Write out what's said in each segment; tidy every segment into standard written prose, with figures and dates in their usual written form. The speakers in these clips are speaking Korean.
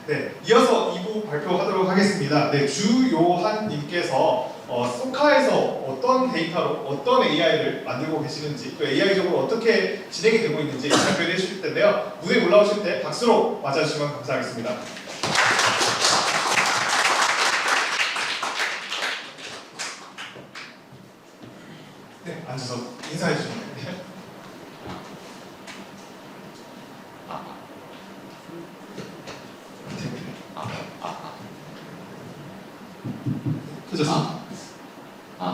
네, 이어서 2부 발표하도록 하겠습니다. 네, 주요한님께서 소카에서 어떤 데이터로 어떤 AI를 만들고 계시는지 또 AI적으로 어떻게 진행이 되고 있는지 발표해 주실 텐데요. 무대에 올라오실 때 박수로 맞아주시면 감사하겠습니다. 네, 앉아서 인사해 주시면 됩니다.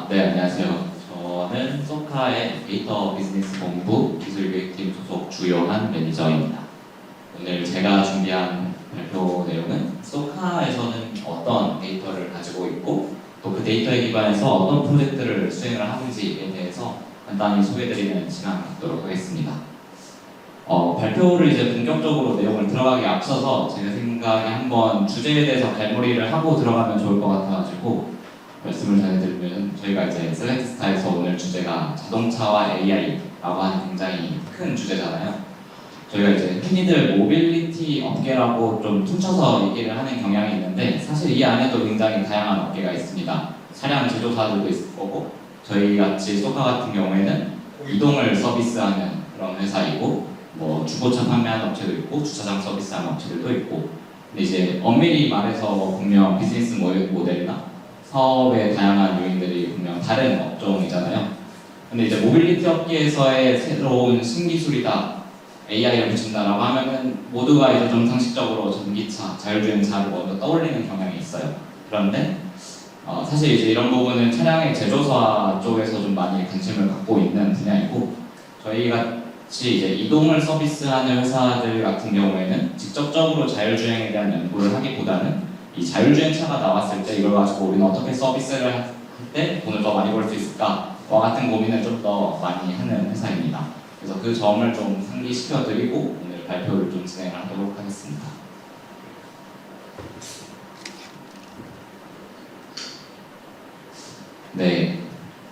네, 안녕하세요. 저는 소카의 데이터 비즈니스 본부 기술교육팀 소속 주요한 매니저입니다. 오늘 제가 준비한 발표 내용은 소카에서는 어떤 데이터를 가지고 있고 또 그 데이터에 기반해서 어떤 프로젝트를 수행을 하는지에 대해서 간단히 소개해드리는 시간을 갖도록 하겠습니다. 발표를 이제 본격적으로 내용을 들어가기 앞서서 제가 생각에 한번 주제에 대해서 갈무리를 하고 들어가면 좋을 것 같아가지고 말씀을 전해드리면 저희가 이제 셀렉트스타에서 오늘 주제가 자동차와 AI라고 하는 굉장히 큰 주제잖아요. 저희가 이제 흔히들 모빌리티 업계라고 좀 퉁쳐서 얘기를 하는 경향이 있는데 사실 이 안에도 굉장히 다양한 업계가 있습니다. 차량 제조사들도 있을 거고 저희 같이 소카 같은 경우에는 이동을 서비스하는 그런 회사이고 뭐 중고차 판매하는 업체도 있고 주차장 서비스하는 업체들도 있고 근데 이제 엄밀히 말해서 분명 비즈니스 모델이나 사업의 다양한 요인들이 분명 다른 업종이잖아요. 근데 이제 모빌리티 업계에서의 새로운 신기술이다 AI를 붙인다라고 하면은 모두가 이제 좀 상식적으로 전기차, 자율주행차를 먼저 떠올리는 경향이 있어요. 그런데 사실 이제 이런 부분은 차량의 제조사 쪽에서 좀 많이 관심을 갖고 있는 분야이고 저희 같이 이제 이동을 서비스하는 회사들 같은 경우에는 직접적으로 자율주행에 대한 연구를 하기보다는 이 자율주행차가 나왔을 때 이걸 가지고 우리는 어떻게 서비스를 할 때 돈을 더 많이 벌 수 있을까와 같은 고민을 좀 더 많이 하는 회사입니다. 그래서 그 점을 좀 상기시켜드리고 오늘 발표를 좀 진행하도록 하겠습니다. 네,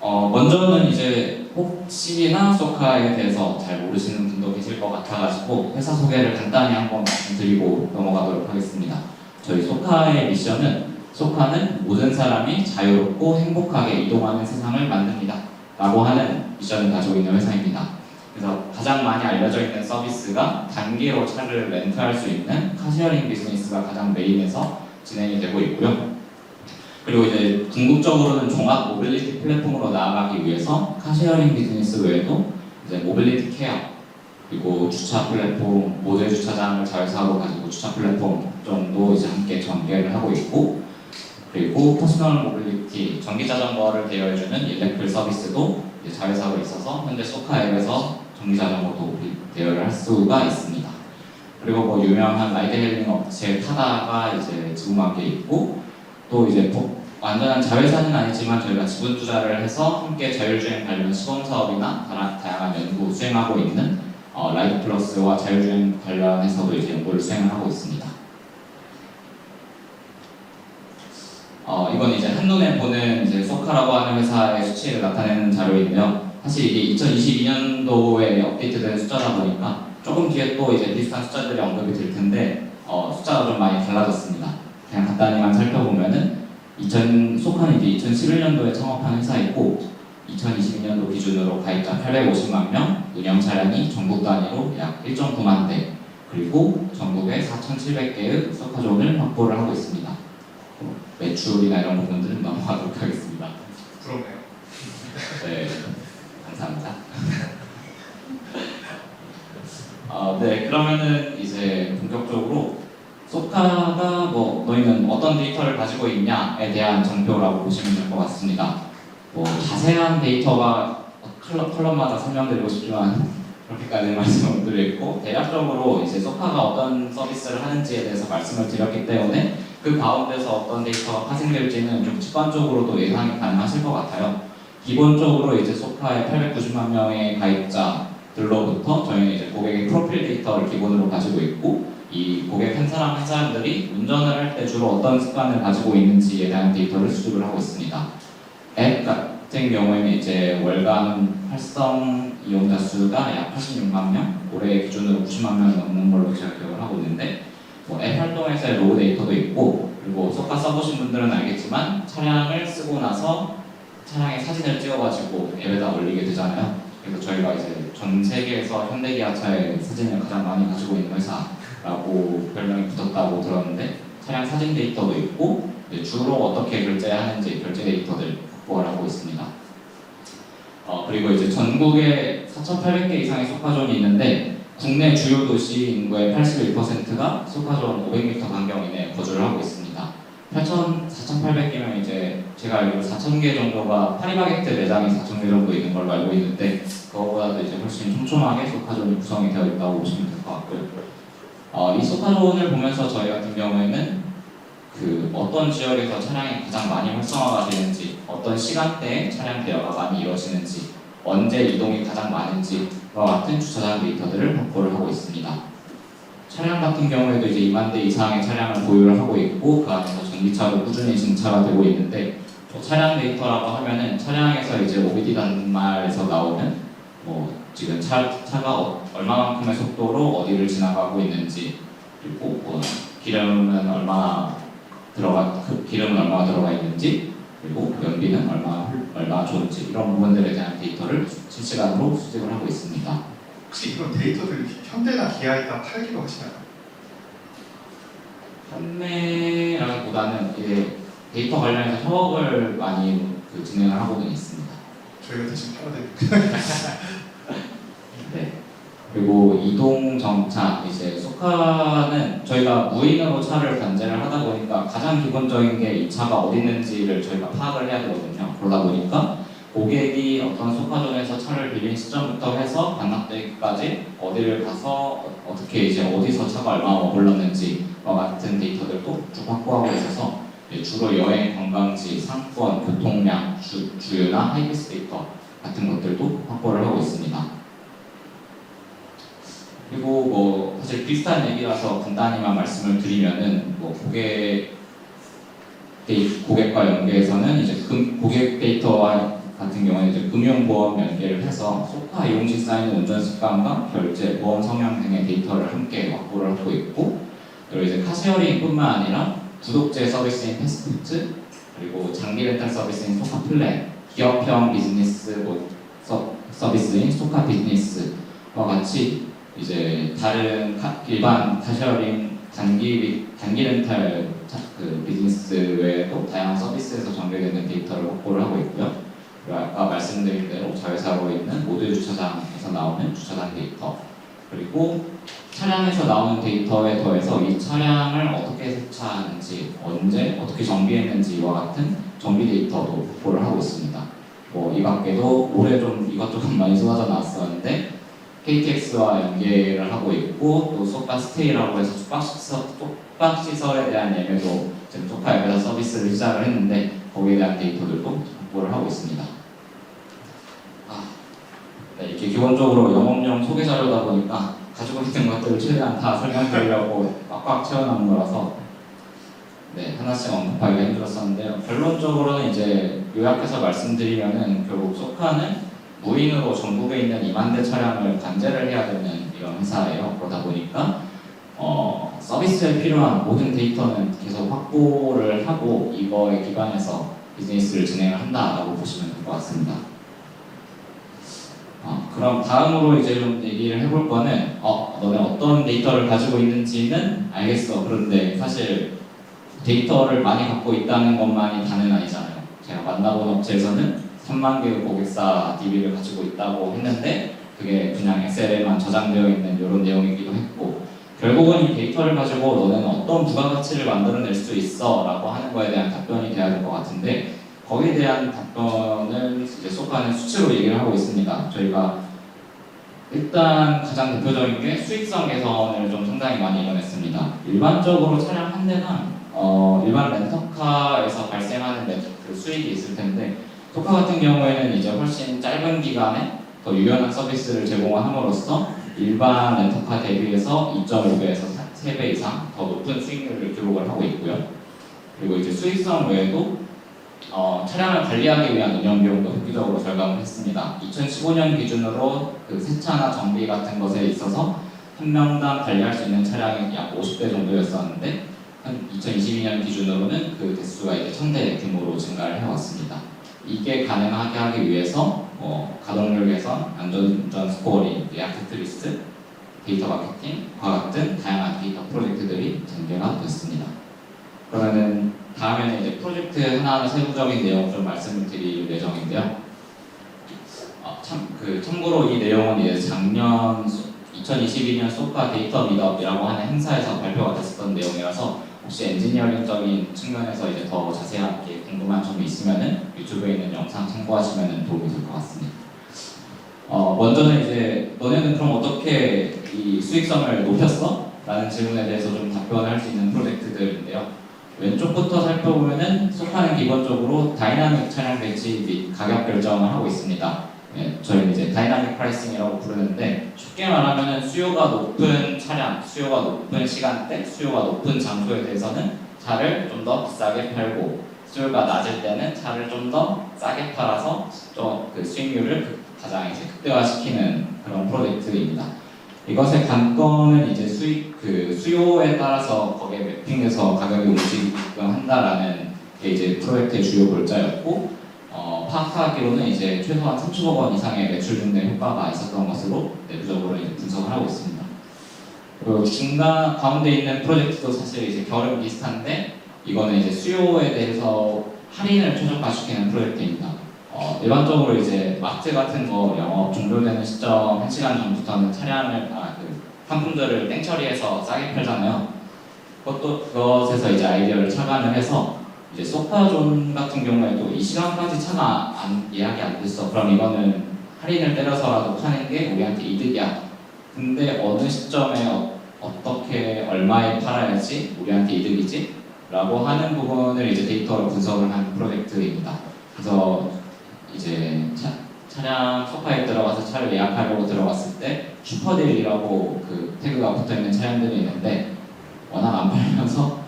먼저는 이제 혹시나 소카에 대해서 잘 모르시는 분도 계실 것 같아가지고 회사 소개를 간단히 한번 말씀드리고 넘어가도록 하겠습니다. 저희 소카의 미션은 소카는 모든 사람이 자유롭고 행복하게 이동하는 세상을 만듭니다 라고 하는 미션을 가지고 있는 회사입니다. 그래서 가장 많이 알려져 있는 서비스가 단기로 차를 렌트할 수 있는 카시어링 비즈니스가 가장 메인에서 진행이 되고 있고요. 그리고 이제 궁극적으로는 종합 모빌리티 플랫폼으로 나아가기 위해서 카시어링 비즈니스 외에도 이제 모빌리티 케어 그리고 주차 플랫폼, 모듈 주차장을 자율사로 가지고 주차 플랫폼 정도 이제 함께 전개를 하고 있고 그리고 퍼스널 모빌리티, 전기 자전거를 대여해주는 일렉플 서비스도 이제 자율사로 있어서 현재 소카 앱에서 전기 자전거도 대여를 할 수가 있습니다. 그리고 뭐 유명한 라이드헬링 업체 타다가 이제 지구마개 있고 또 이제 완전한 자회사는 아니지만 저희가 지분 투자를 해서 함께 자율주행 관련 시범 사업이나 다양한 연구 수행하고 있는 라이드 플러스와 자율주행 관련해서도 이제 연구를 수행을 하고 있습니다. 이건 이제 한눈에 보는 이제 소카라고 하는 회사의 수치를 나타내는 자료인데요. 사실 이게 2022년도에 업데이트된 숫자다 보니까 조금 뒤에 또 이제 비슷한 숫자들이 언급이 될 텐데 숫자가 좀 많이 달라졌습니다. 그냥 간단히만 살펴보면은 소카는 이제 2011년도에 창업한 회사이고 2022년도 기준으로 가입자 850만 명, 운영 차량이 전국 단위로 약 1.9만 대, 그리고 전국에 4,700개의 소카존을 확보를 하고 있습니다. 매출이나 이런 부분들은 넘어가도록 하겠습니다. 부럽네요. 네, 감사합니다. 네, 그러면은 이제 본격적으로 소카가 너희는 어떤 데이터를 가지고 있냐에 대한 정표라고 보시면 될 것 같습니다. 자세한 데이터가 컬럼마다 설명드리고 싶지만 그렇게까지 말씀을 못 드리고 대략적으로 이제 소카가 어떤 서비스를 하는지에 대해서 말씀을 드렸기 때문에 그 가운데서 어떤 데이터가 파생될지는 좀 직관적으로도 예상이 가능하실 것 같아요. 기본적으로 이제 소카의 890만 명의 가입자들로부터 저희는 이제 고객의 프로필 데이터를 기본으로 가지고 있고 이 고객 한 사람 한 사람들이 운전을 할 때 주로 어떤 습관을 가지고 있는지에 대한 데이터를 수집을 하고 있습니다. 앱 같은 경우에는 이제 월간 활성 이용자 수가 약 86만 명, 올해 기준으로 90만 명이 넘는 걸로 제가 기억을 하고 있는데 앱 활동에서의 로우 데이터도 있고, 그리고 소카 써보신 분들은 알겠지만 차량을 쓰고 나서 차량의 사진을 찍어가지고 앱에다 올리게 되잖아요. 그래서 저희가 이제 전 세계에서 현대기아차의 사진을 가장 많이 가지고 있는 회사라고 별명이 붙었다고 들었는데, 차량 사진 데이터도 있고 주로 어떻게 결제하는지 결제 데이터들 확보를 하고 있습니다. 그리고 이제 전국에 4,800개 이상의 소카존이 있는데 국내 주요 도시 인구의 81%가 소카존 500m 반경 이내에 거주를 하고 있습니다. 4,800개면 이제 제가 알기로 4,000개 정도가 파리바게뜨 매장이 4,000개 정도 있는 걸로 알고 있는데, 그거보다도 이제 훨씬 촘촘하게 소카존이 구성이 되어 있다고 보시면 될 것 같고요. 이 소카존을 보면서 저희 같은 경우에는 어떤 지역에서 차량이 가장 많이 활성화가 되는지, 어떤 시간대에 차량 대여가 많이 이루어지는지, 언제 이동이 가장 많은지와 같은 주차장 데이터들을 확보를 하고 있습니다. 차량 같은 경우에도 이제 2만 대 이상의 차량을 보유를 하고 있고, 그 안에서 전기차로 꾸준히 증차가 되고 있는데, 차량 데이터라고 하면은 차량에서 이제 OBD 단말에서 나오는 지금 차가 얼마만큼의 속도로 어디를 지나가고 있는지, 그리고 기름은 얼마나 들어가 있는지, 그리고 연비는 얼마나 좋은지, 이런 부분들에 대한 데이터를 실시간으로 수집을 하고 있습니다. 혹시 이런 데이터들 현대나 기아에다 팔기도 하시나요? 판매라기보다는 이제 데이터 관련해서 협업을 많이 진행을 하고는 있습니다. 저희가 대신 팔아드릴게요. 네. 그리고 이동 정차, 이제 소카는 저희가 무인으로 차를 관제를 하다 보니까 가장 기본적인 게 이 차가 어디 있는지를 저희가 파악을 해야 되거든요. 그러다 보니까 고객이 어떤 소카존에서 차를 빌린 시점부터 해서 반납되기까지 어디를 가서 어떻게 이제 어디서 차가 얼마나 머물렀는지와 같은 데이터들도 쭉 확보하고 있어서 주로 여행, 관광지, 상권, 교통량, 주유나 하이패스 데이터 같은 것들도 확보를 하고 있습니다. 그리고 사실 비슷한 얘기라서 간단히만 말씀을 드리면은 고객과 연계해서는 이제 고객 데이터와 같은 경우는 이제 금융보험 연계를 해서 소카 이용 시 쌓이는 운전 습관과 결제, 보험 성향 등의 데이터를 함께 확보를 하고 있고, 그리고 이제 카쉐어링뿐만 아니라 구독제 서비스인 패스포트, 그리고 장기 렌탈 서비스인 소카 플랜, 기업형 비즈니스 서비스인 소카 비즈니스와 같이 이제 다른 일반 카쉐어링 단기 렌탈 비즈니스 외에도 다양한 서비스에서 전개되는 데이터를 확보를 하고 있고요. 그리고 아까 말씀드린 대로 자회사로 있는 모듈 주차장에서 나오는 주차장 데이터, 그리고 차량에서 나오는 데이터에 더해서 이 차량을 어떻게 세차하는지, 언제 어떻게 정비했는지와 같은 정비 데이터도 확보를 하고 있습니다. 이 밖에도 올해 좀 이것저것 많이 쏟아져 나왔었는데 KTX와 연계를 하고 있고, 또 소카 스테이라고 해서 숙박시설에 대한 예매도 지금 소카 앱에서 서비스를 시작을 했는데 거기에 대한 데이터들도 확보를 하고 있습니다. 네, 이렇게 기본적으로 영업용 소개 자료다 보니까 가지고 있는 것들을 최대한 다 설명드리려고 꽉꽉 채워놓은 거라서 하나씩 언급하기가 힘들었었는데요. 결론적으로는 이제 요약해서 말씀드리면은 결국 소카는 무인으로 전국에 있는 2만 대 차량을 관제를 해야 되는 이런 회사예요. 그러다 보니까 서비스에 필요한 모든 데이터는 계속 확보를 하고 이거에 기반해서 비즈니스를 진행을 한다라고 보시면 될 것 같습니다. 그럼 다음으로 이제 좀 얘기를 해볼 거는 너네 어떤 데이터를 가지고 있는지는 알겠어. 그런데 사실 데이터를 많이 갖고 있다는 것만이 다는 아니잖아요. 제가 만나본 업체에서는 3만 개의 고객사 DB를 가지고 있다고 했는데 그게 그냥 엑셀에만 저장되어 있는 이런 내용이기도 했고, 결국은 이 데이터를 가지고 너네는 어떤 부가가치를 만들어낼 수 있어 라고 하는 거에 대한 답변이 돼야 될 것 같은데, 거기에 대한 답변을 이제 소카는 수치로 얘기를 하고 있습니다. 저희가 일단 가장 대표적인 게 수익성 개선을 좀 상당히 많이 이뤄냈습니다. 일반적으로 차량 한 대당 일반 렌터카에서 발생하는 수익이 있을 텐데, 소카 같은 경우에는 이제 훨씬 짧은 기간에 더 유연한 서비스를 제공함으로써 일반 렌터카 대비해서 2.5배에서 3배 이상 더 높은 수익률을 기록을 하고 있고요. 그리고 이제 수익성 외에도 차량을 관리하기 위한 운영 비용도 획기적으로 절감을 했습니다. 2015년 기준으로 세차나 정비 같은 것에 있어서 한 명당 관리할 수 있는 차량이 약 50대 정도였었는데 한 2022년 기준으로는 그 대수가 이제 1000대 규모로 증가를 해왔습니다. 이게 가능하게 하기 위해서 가동률 개선, 안전운전 스코어링, 약트리스, 데이터 마케팅, 과학 등 다양한 데이터 프로젝트들이 전개가 됐습니다. 그러면은 다음에는 이제 프로젝트 하나하나 세부적인 내용 좀 말씀을 드릴 예정인데요. 참고로 이 내용은 이제 작년 2022년 소카 데이터 미트업이라고 하는 행사에서 발표가 됐었던 내용이라서 혹시 엔지니어링적인 측면에서 이제 더 자세하게 궁금한 점이 있으면은 유튜브에 있는 영상 참고하시면 도움이 될 것 같습니다. 먼저는 이제 너네는 그럼 어떻게 이 수익성을 높였어? 라는 질문에 대해서 좀 답변을 할 수 있는 프로젝트들인데요. 왼쪽부터 살펴보면은 소카는 기본적으로 다이나믹 차량 배치 및 가격 결정을 하고 있습니다. 네, 저희는 이제 다이나믹 프라이싱이라고 부르는데 쉽게 말하면은 수요가 높은 차량, 수요가 높은 시간대, 수요가 높은 장소에 대해서는 차를 좀 더 비싸게 팔고 수요가 낮을 때는 차를 좀 더 싸게 팔아서 좀 그 수익률을 가장 이제 극대화시키는 그런 프로젝트입니다. 이것의 관건은 이제 수요에 따라서 거기에 매핑해서 가격이 움직이게끔 한다라는 게 이제 프로젝트의 주요 골자였고 파악하기로는 이제 최소한 3천억 원 이상의 매출 증대 효과가 있었던 것으로 내부적으로 이제 분석을 하고 있습니다. 그리고 중간 가운데 있는 프로젝트도 사실 이제 결은 비슷한데 이거는 이제 수요에 대해서 할인을 최적화시키는 프로젝트입니다. 일반적으로 이제 마트 같은 거 영업 종료되는 시점 1시간 전부터는 차량을 상품들을 땡처리해서 싸게 팔잖아요. 그것에서 이제 아이디어를 착안을 해서 이제 소파존 같은 경우에도 이 시간까지 차가 예약이 안 됐어. 그럼 이거는 할인을 때려서라도 파는 게 우리한테 이득이야. 근데 어느 시점에 어떻게 얼마에 팔아야지 우리한테 이득이지? 라고 하는 부분을 이제 데이터로 분석을 한 프로젝트입니다. 그래서 이제 차량 소파에 들어가서 차를 예약하려고 들어갔을 때 슈퍼딜이라고 그 태그가 붙어있는 차량들이 있는데 워낙 안 팔면서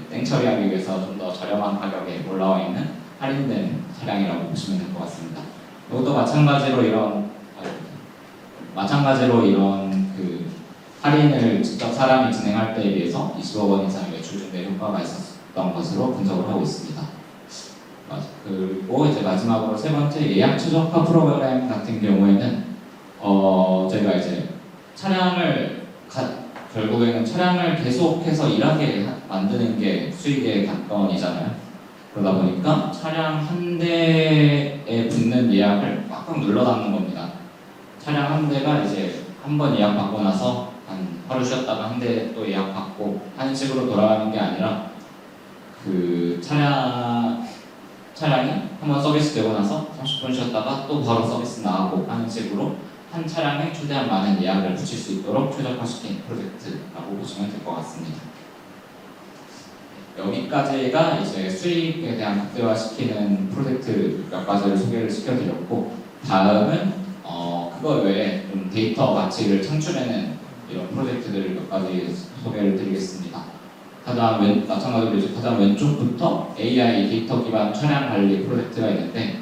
땡처리하기 위해서 좀 더 저렴한 가격에 올라와 있는 할인된 차량이라고 보시면 될 것 같습니다. 이것도 마찬가지로 이런 그 할인을 직접 사람이 진행할 때에 비해서 20억 원 이상의 매출 증대 효과가 있었던 것으로 분석을 하고 있습니다. 그리고 이제 마지막으로 세 번째 예약 최적화 프로그램 같은 경우에는 저희가 이제 결국에는 차량을 계속해서 일하게 만드는 게 수익의 관건이잖아요. 그러다 보니까 차량 한 대에 붙는 예약을 꽉꽉 눌러 담는 겁니다. 차량 한 대가 이제 한 번 예약 받고 나서 한 하루 쉬었다가 한 대 또 예약 받고 하는 식으로 돌아가는 게 아니라 그 차량이 한 번 서비스 되고 나서 30분 쉬었다가 또 바로 서비스 나가고 하는 식으로 한 차량에 최대한 많은 예약을 붙일 수 있도록 최적화시킨 프로젝트라고 보시면 될 것 같습니다. 여기까지가 이제 수익에 대한 극대화시키는 프로젝트 몇 가지를 소개를 시켜드렸고 다음은 그거 외에 좀 데이터 가치를 창출해내는 이런 프로젝트들을 몇 가지 소개를 드리겠습니다. 마찬가지로 이제 가장 왼쪽부터 AI 데이터 기반 차량 관리 프로젝트가 있는데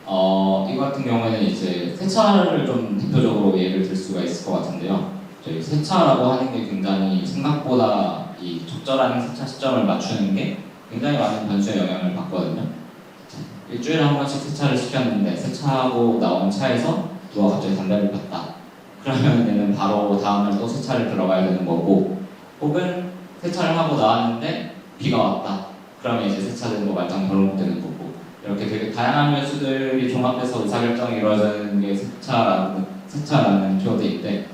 이 같은 경우에는 이제 세차를 좀 대표적으로 예를 들 수가 있을 것 같은데요. 저희 세차라고 하는 게 굉장히 생각보다 이 적절한 세차 시점을 맞추는 게 굉장히 많은 변수에 영향을 받거든요. 일주일에 한 번씩 세차를 시켰는데 세차하고 나온 차에서 누가 갑자기 담배를 폈다. 그러면 얘는 바로 다음날 또 세차를 들어가야 되는 거고 혹은 세차를 하고 나왔는데 비가 왔다. 그러면 이제 세차되는 거 말짱 벌목되는 거고 이렇게 되게 다양한 변수들이 종합돼서 의사결정이 이루어지는 게 세차라는 키워드인데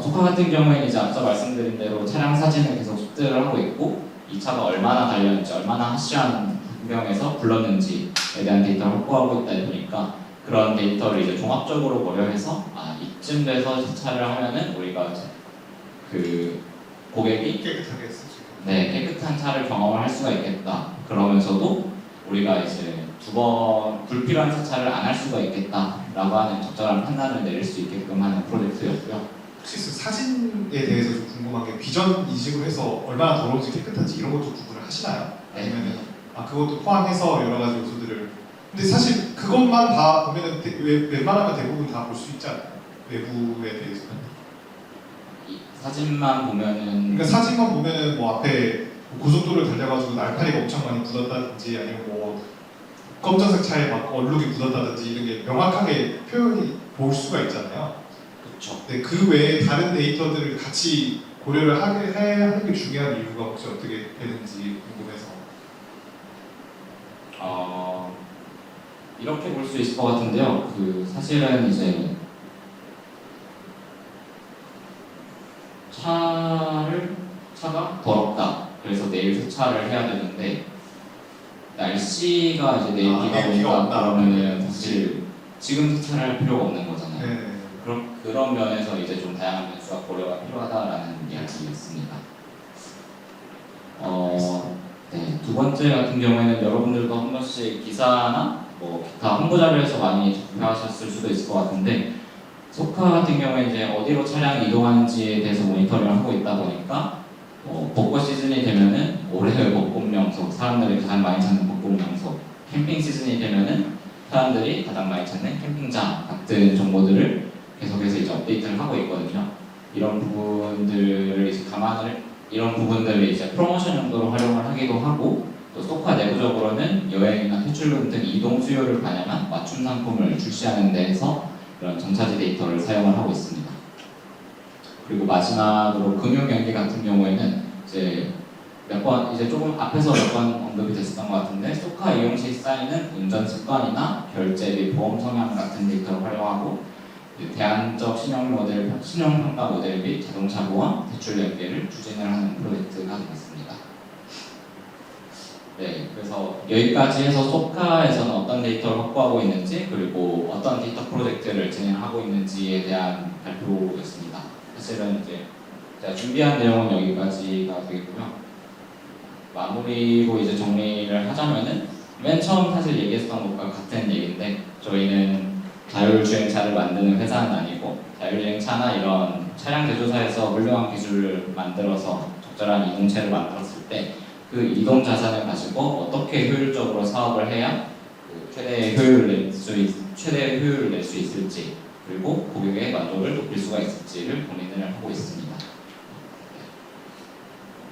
소카 같은 경우에는 이제 앞서 말씀드린 대로 차량 사진을 계속 습득을 하고 있고 이 차가 얼마나 달렸는지 얼마나 하시한 환경에서 굴렀는지에 대한 데이터를 확보하고 있다 보니까 그런 데이터를 이제 종합적으로 고려해서 이쯤 돼서 세차를 하면은 우리가 그 고객이 깨끗하게 쓰시고 깨끗한 차를 경험을 할 수가 있겠다. 그러면서도 우리가 이제 두 번 불필요한 세차를 안 할 수가 있겠다라고 하는 적절한 판단을 내릴 수 있게끔 하는 프로젝트였고요. 혹시 그 사진에 대해서 좀 궁금한 게 비전 인식으로 해서 얼마나 더러운지 깨끗한지 이런 것도 구분을 하시나요? 아니면은 그것도 포함해서 여러 가지 요소들을 근데 사실 그것만 다 보면은 웬만하면 대부분 다 볼 수 있지 않나요? 외부에 대해서는 사진만 보면은 그러니까 사진만 보면은 뭐 앞에 고속도로를 달려가지고 날파리가 엄청 많이 묻었다든지 아니면 뭐 검정색 차에 막 얼룩이 묻었다든지 이런 게 명확하게 표현이 볼 수가 있잖아요. 그렇죠. 네, 그 외에 다른 데이터들을 같이 고려를 해야 하는 게 중요한 이유가 혹시 어떻게 되는지 궁금해서. 이렇게 볼 수 있을 것 같은데요. 그 사실은 이제 차가 더럽다. 그래서 내일 세차를 해야 되는데 날씨가 이제 내일 비가 내일 비가 온다 온다. 그러면은 사실 지금 세차를 할 필요가 없는 거잖아요. 네. 그런 면에서 이제 좀 다양한 변수가 고려가 필요하다라는 이야기였습니다. 네, 두 번째 같은 경우에는 여러분들도 한 번씩 기사나 뭐 기타 홍보 자료에서 많이 접하셨을 수도 있을 것 같은데 소카 같은 경우에 이제 어디로 차량이 이동하는지에 대해서 모니터링을 하고 있다 보니까 벚꽃 시즌이 되면은 올해의 벚꽃 명소, 사람들이 가장 많이 찾는 벚꽃 명소, 캠핑 시즌이 되면은 사람들이 가장 많이 찾는 캠핑장 같은 정보들을 계속해서 이제 업데이트를 하고 있거든요. 이런 부분들을 이제 프로모션 용도로 활용을 하기도 하고 또 소카 내부적으로는 여행이나 퇴출금 등 이동 수요를 반영한 맞춤 상품을 출시하는 데에서 이런 정차지 데이터를 사용을 하고 있습니다. 그리고 마지막으로 금융 연계 같은 경우에는 이제 조금 앞에서 몇 번 언급이 됐었던 것 같은데 소카 이용 시 쌓이는 운전 습관이나 결제 및 보험 성향 같은 데이터를 활용하고 대안적 신용평가 모델 및 자동차 보험, 대출 연계를 추진을 하는 프로젝트가 되겠습니다. 네, 그래서 여기까지 해서 소카에서는 어떤 데이터를 확보하고 있는지 그리고 어떤 데이터 프로젝트를 진행하고 있는지에 대한 발표였습니다. 사실은 이제 제가 준비한 내용은 여기까지가 되겠고요. 마무리로 이제 정리를 하자면은 맨 처음 사실 얘기했던 것과 같은 얘기인데 저희는 자율주행차를 만드는 회사는 아니고 자율주행차나 이런 차량 제조사에서 훌륭한 기술을 만들어서 적절한 이동체를 만들었을 때 그 이동 자산을 가지고 어떻게 효율적으로 사업을 해야 최대 효율을 낼 수 있을지 그리고 고객의 만족을 높일 수가 있을지를 고민을 하고 있습니다.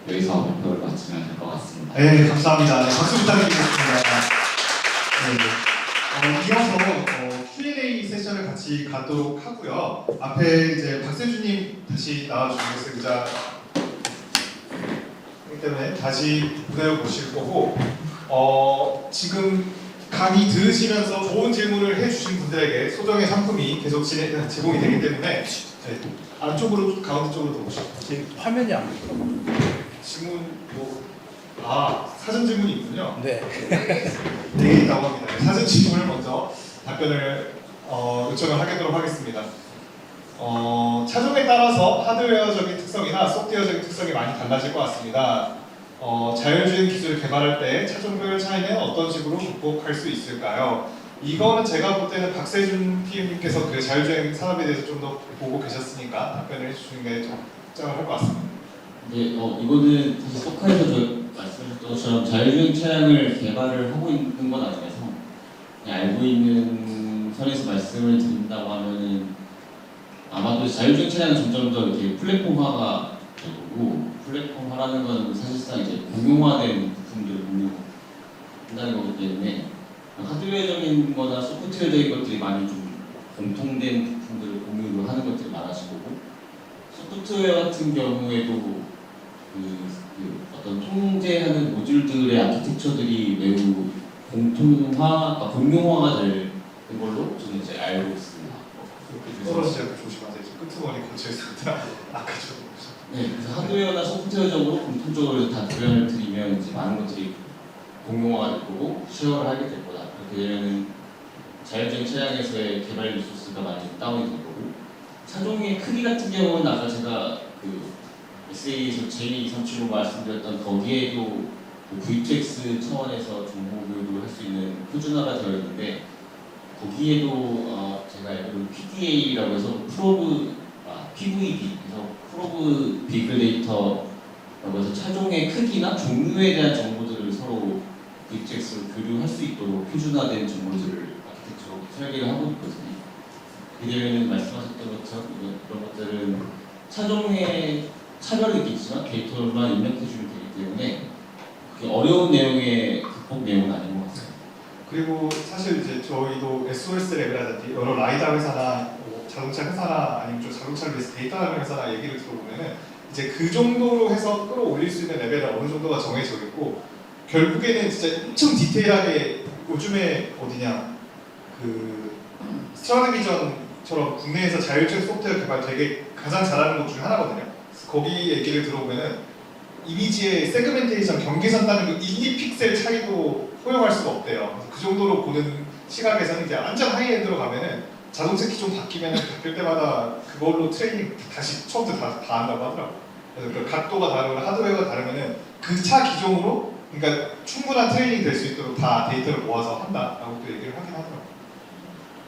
여기서 발표를 마치면 될 것 같습니다. 네, 감사합니다. 네, 박수 부탁드리겠습니다. 네. 이어서 Q&A 세션을 같이 갖도록 하고요. 앞에 이제 박세주님 다시 나와주시겠습니다. 그렇기 때문에 다시 무대로 모실 거고 지금 강의 들으시면서 좋은 질문을 해주신 분들에게 소정의 상품이 계속 제공이 되기 때문에 네, 안쪽으로 가운데 쪽으로 모시고 화면이 안 보여. 질문 사전 질문이 있군요. 네. 되게 있다고 합니다. 사전 질문을 먼저 답변을 요청을 하도록 하겠습니다. 차종에 따라서 하드웨어적인 특성이나 소프트웨어적인 특성이 많이 달라질 것 같습니다. 자율주행 기술을 개발할 때 차종별 차이는 어떤 식으로 극복할 수 있을까요? 이거는 제가 볼 때는 박세준 PM님께서 그 자율주행 산업에 대해서 좀 더 보고 계셨으니까 답변을 해주시는 게 좀 적절할 것 같습니다. 네, 이거는 사실 소카에서 말씀하셨던 것처럼 자율주행 차량을 개발을 하고 있는 건 아니라서 그냥 알고 있는 선에서 말씀을 드린다고 하면은 아마도 자율주행 차량은 점점 더 이렇게 플랫폼화가 되고 플랫폼화라는 건 사실상 이제 공용화된 부품들을 공유한다는 거기 때문에 하드웨어적인 거나 소프트웨어적인 것들이 많이 좀 공통된 부품들을 공유를 하는 것들이 많아질 거고 소프트웨어 같은 경우에도 어떤 통제하는 모듈들의 아키텍처들이 매우 공용화가 되는 걸로 저는 이제 알고 있습니다. 떨어지지 않고 조심하세요. 끄트머리 거쳐 있습니다. 아까 좀. 네, 그래서 하드웨어나 소프트웨어적으로 공통적으로 다 답변을 드리면 이제 많은 것들이 공용화가 될 거고 쉐어를 하게 될 거다. 그렇게 되면은 자율주행 차량에서의 개발 리소스가 많이 다운이 될 거고 차종의 크기 같은 경우는 아까 제가 SA J237로 말씀드렸던 거기에도 V2X 차원에서 정보 교육을 할 수 있는 표준화가 되어 있는데 거기에도 제가 알기로 PDA라고 해서 PVB 그래서 프로브 비글 데이터라고 해서 차종의 크기나 종류에 대한 정보들을 서로 V2X로 교류할 수 있도록 표준화된 정보들을 아키텍처로 설계를 하고 있거든요. 그러면 말씀하셨던 것처럼 이런 것들은 차종의 차별은 있겠지만 데이터만 입력해주면 되기 때문에 그게 어려운 내용의 극복 내용은 아닌 것 같습니다. 그리고 사실 이제 저희도 SOS 랩이라든지 여러 라이다 회사나 뭐 자동차 회사나 아니면 좀 자동차를 위해서 데이터하는 회사나 얘기를 들어보면은 이제 그 정도로 해서 끌어올릴 수 있는 레벨이 어느 정도가 정해져 있고 결국에는 진짜 엄청 디테일하게 요즘에 어디냐 그 스트라테기전처럼 국내에서 자율주행 소프트웨어 개발 되게 가장 잘하는 것 중에 하나거든요. 그래서 거기 얘기를 들어보면은 이미지의 세그멘테이션 경계선 따는 그 1, 2픽셀 차이도 허용할 수가 없대요. 그래서 그 정도로 보는 시각에서는 이제 완전 하이엔드로 가면은 자동차 키 좀 바뀌면은 바뀔 때마다 그걸로 트레이닝 다시 처음부터 다 한다고 하더라고요. 그래서 그 각도가 다르고 하드웨어가 다르면은 그 차 기종으로 그러니까 충분한 트레이닝 될 수 있도록 다 데이터를 모아서 한다라고 또 얘기를 하긴 하더라고요.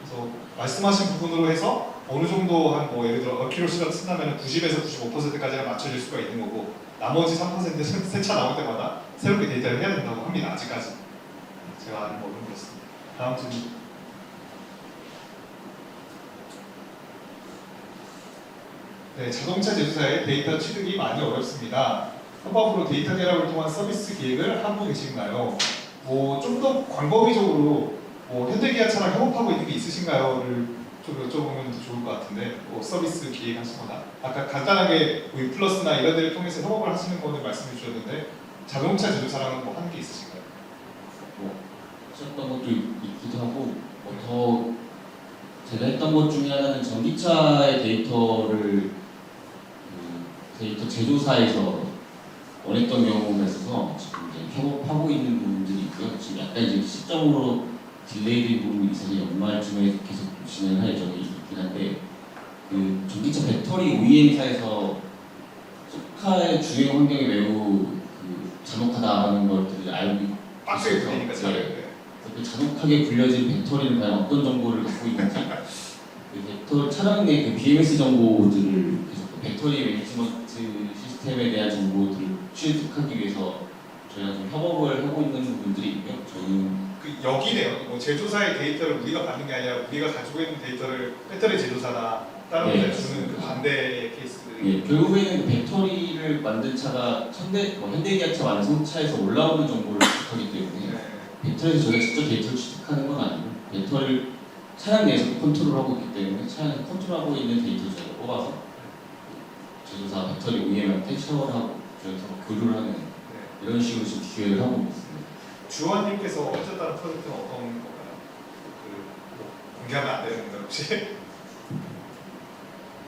그래서 말씀하신 부분으로 해서 어느 정도 한 뭐 예를 들어 어큐러시가 쓴다면 90에서 95%까지는 맞춰질 수가 있는 거고 나머지 3%는 새 차 나올 때마다 새롭게 데이터를 해야 된다고 합니다. 아직까지 제가 아는 거는 그렇습니다. 다음 질문. 네, 자동차 제조사의 데이터 취득이 많이 어렵습니다. 협업으로 데이터 결합을 통한 서비스 기획을 하고 계신가요? 뭐 좀 더 광범위적으로 뭐 현대기아차랑 협업하고 있는 게 있으신가요?를 좀 여쭤보면 더 좋을 것 같은데 뭐 서비스 기획하시거나 아까 간단하게 뭐 플러스나 이런 데를 통해서 협업을 하시는 거를 말씀해 주셨는데 자동차 제조사랑은 뭐 하는 게 있으신가요? 뭐 하셨던 것도 있기도 하고 더 제가 했던 것 중에 하나는 전기차의 데이터를 데이터 제조사에서 원했던 경우가 있어서 지금 이제 협업하고 있는 부분들이 있고요. 지금 약간 이제 시점으로 딜레이된 부분이 있어서 연말쯤에 계속 진행할 예정이 있긴 한데 그 전기차 배터리 OEM사에서 소카의 주행 환경이 매우 잔혹하다라는 것들을 알고 빡세게 있어서 되니까 차를. 그 잔혹하게 굴려진 배터리는 과연 어떤 정보를 갖고 있는지 그 배터리 차량 내 그 BMS 정보들을 계속 그 배터리 매니지먼트 시스템에 대한 정보들을 취득하기 위해서 저희가 좀 협업을 하고 있는 부분들이 있고요. 저는 그 여기네요. 뭐 제조사의 데이터를 우리가 받는 게 아니라 우리가 가지고 있는 데이터를 배터리 제조사나 다른 네, 데에 주는 그 반대의 케이스들이. 예, 결국에는 그 배터리를 만든 차가 현대기아차 완성차에서 올라오는 정보를 취득하기 때문에 네. 배터리에서 저희가 직접 데이터를 취득하는 건 아니고 배터리를 차량 내에서 컨트롤하고 있기 때문에 차량을 컨트롤하고 있는 데이터를 저희가 뽑아서 제조사 배터리 OEM한테 쉐어를 하고 저희가 교류를 하는 네. 이런 식으로 지금 기획을 하고 있습니다. 주원님께서 어쨌다는 프로젝트는 어떤 건가요? 뭐 공개하면 안 되는 건가요 혹시?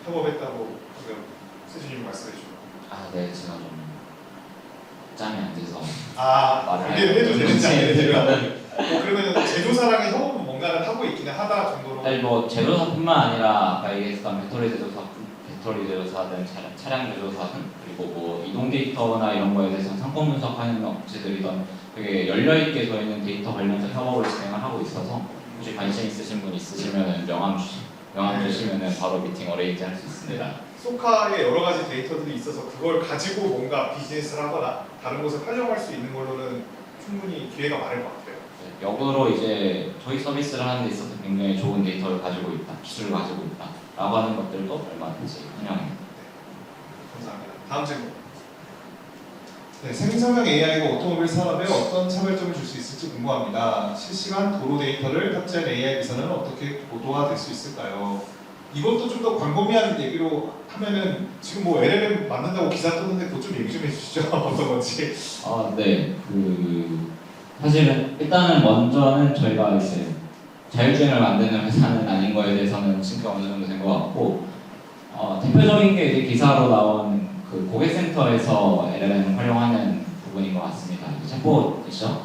협업했다고 지금 세준님이 말씀해 주시고. 네, 제가 좀 짬이 안 돼서 말을 공개를 해도 되는지 안 되는지 네. 뭐 그러면 제조사랑의 협업은 뭔가를 하고 있기는 하다 정도로. 아니 뭐 제조사뿐만 아니라 아까 얘기했던 배터리 제조사든 차량 제조사든 그리고 뭐 이동 데이터나 이런 거에 대해서 상권 분석하는 업체들이던 되게 열려 있게 저희는 데이터 관련해서 협업을 진행을 하고 있어서 혹시 관심 있으신 분 있으시면은 명함 주시면은 바로 미팅 어레인지 할 수 있습니다. 소카에 여러 가지 데이터들이 있어서 그걸 가지고 뭔가 비즈니스를 하거나 다른 곳에 활용할 수 있는 걸로는 충분히 기회가 많을 것 같아요. 네, 역으로 이제 저희 서비스를 하는 데 있어서 굉장히 좋은 데이터를 가지고 있다, 기술을 가지고 있다라고 하는 것들도 얼마든지 환영합니다. 감사합니다. 다음 질문. 네, 생성형 AI가 오토모빌 산업에 어떤 차별점을 줄 수 있을지 궁금합니다. 실시간 도로 데이터를 탑재한 AI 비서는 어떻게 고도화될 수 있을까요? 이것도 좀 더 광범위한 얘기로 하면은 지금 뭐 LLM 만든다고 기사 떴는데 그것 좀 얘기 좀 해주시죠. 어떤 건지. 네, 사실은 일단은 먼저는 저희가 이제 자율주행을 만드는 회사는 아닌 거에 대해서는 증거가 어느 정도 된 것 같고, 대표적인 게 이제 기사로 나온 그 고객센터에서 LLM 활용하는 부분인 것 같습니다. 챗봇이죠.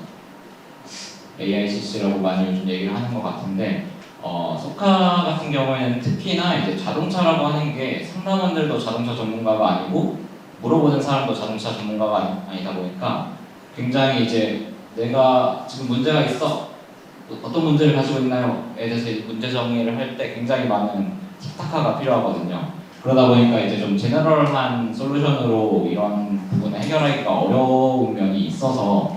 AICC라고 많이 요즘 얘기를 하는 것 같은데, 소카 같은 경우에는 특히나 이제 자동차라고 하는 게 상담원들도 자동차 전문가가 아니고 물어보는 사람도 자동차 전문가가 아니다 보니까 굉장히 이제 내가 지금 문제가 있어 어떤 문제를 가지고 있나요?에 대해서 문제 정의를 할 때 굉장히 많은 틱타카가 필요하거든요. 그러다 보니까 이제 좀 제너럴한 솔루션으로 이런 부분을 해결하기가 어려운 면이 있어서